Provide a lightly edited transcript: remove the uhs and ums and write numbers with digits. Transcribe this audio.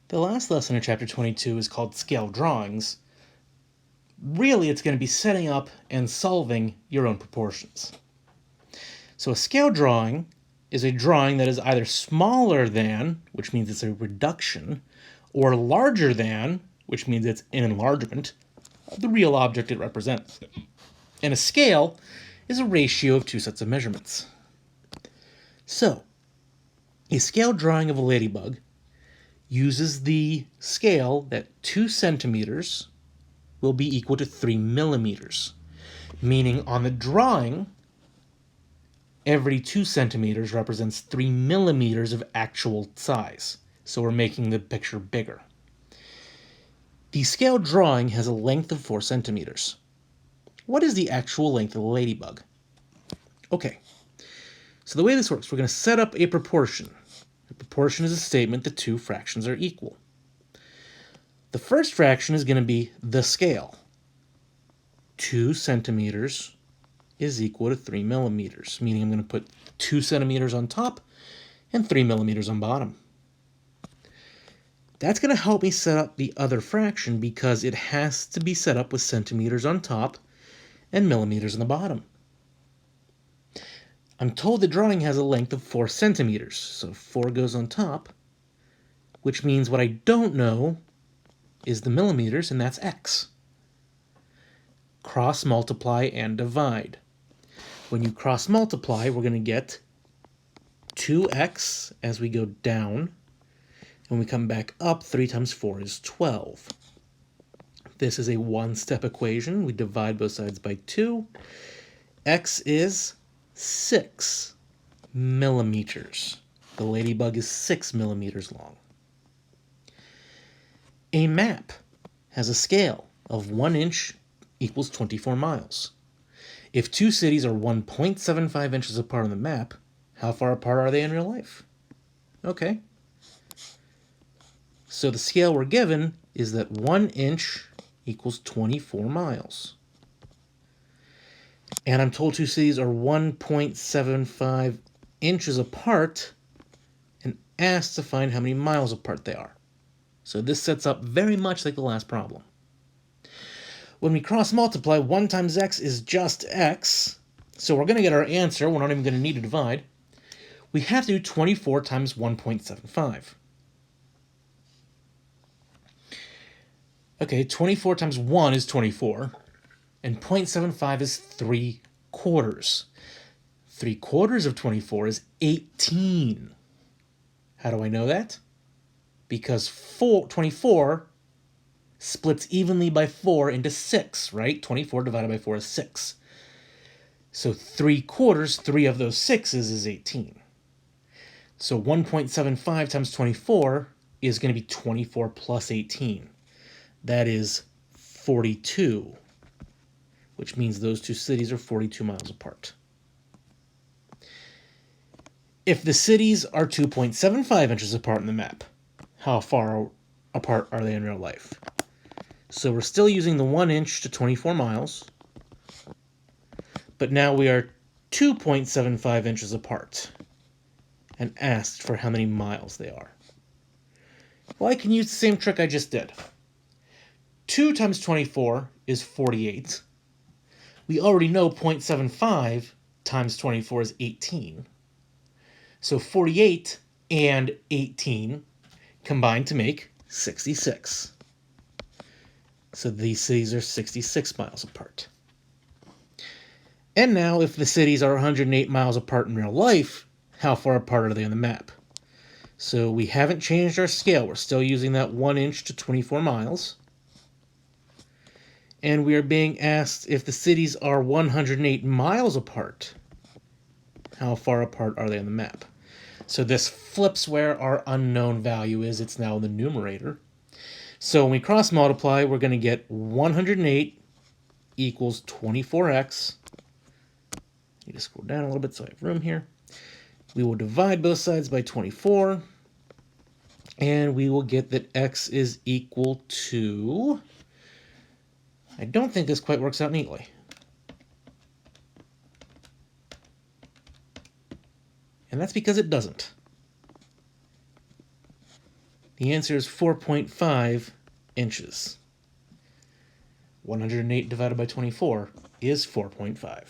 The last lesson in Chapter 22 is called Scale Drawings. Really, it's going to be setting up and solving your own proportions. So a scale drawing is a drawing that is either smaller than, which means it's a reduction, or larger than, which means it's an enlargement, of the real object it represents. And a scale is a ratio of two sets of measurements. So, a scale drawing of a ladybug uses the scale that 2 centimeters will be equal to 3 millimeters, meaning on the drawing, every 2 centimeters represents 3 millimeters of actual size. So we're making the picture bigger. The scale drawing has a length of 4 centimeters. What is the actual length of the ladybug? Okay, so the way this works, we're going to set up a proportion. A proportion is a statement that two fractions are equal. The first fraction is going to be the scale. 2 centimeters is equal to 3 millimeters, meaning I'm going to put 2 centimeters on top and 3 millimeters on bottom. That's going to help me set up the other fraction because it has to be set up with centimeters on top and millimeters on the bottom. I'm told the drawing has a length of 4 centimeters, so 4 goes on top, which means what I don't know is the millimeters, and that's x. Cross multiply and divide. When you cross multiply, we're going to get 2x as we go down. When we come back up, 3 times 4 is 12. This is a one-step equation. We divide both sides by 2. X is 6 millimeters. The ladybug is 6 millimeters long. A map has a scale of 1 inch equals 24 miles. If two cities are 1.75 inches apart on the map, how far apart are they in real life? Okay. So the scale we're given is that 1 inch equals 24 miles. And I'm told two cities are 1.75 inches apart and asked to find how many miles apart they are. So this sets up very much like the last problem. When we cross multiply, 1 times x is just x. So we're going to get our answer. We're not even going to need to divide. We have to do 24 times 1.75. Okay, 24 times 1 is 24. And 0.75 is 3 quarters. 3 quarters of 24 is 18. How do I know that? Because 24 splits evenly by 4 into 6, right? 24 divided by 4 is 6. So 3 quarters, 3 of those 6s is 18. So 1.75 times 24 is going to be 24 plus 18. That is 42, which means those two cities are 42 miles apart. If the cities are 2.75 inches apart on the map, how far apart are they in real life? So we're still using the 1 inch to 24 miles, but now we are 2.75 inches apart and asked for how many miles they are. Well, I can use the same trick I just did. 2 times 24 is 48. We already know 0.75 times 24 is 18. So 48 and 18 combine to make 66. So these cities are 66 miles apart. And now, if the cities are 108 miles apart in real life, how far apart are they on the map? So we haven't changed our scale. We're still using that 1 inch to 24 miles. And we are being asked if the cities are 108 miles apart, how far apart are they on the map? So this flips where our unknown value is. It's now in the numerator. So when we cross multiply, we're going to get 108 equals 24x. I need to scroll down a little bit so I have room here. We will divide both sides by 24. And we will get that x is equal to... I don't think this quite works out neatly. And that's because it doesn't. The answer is 4.5 inches. 108 divided by 24 is 4.5.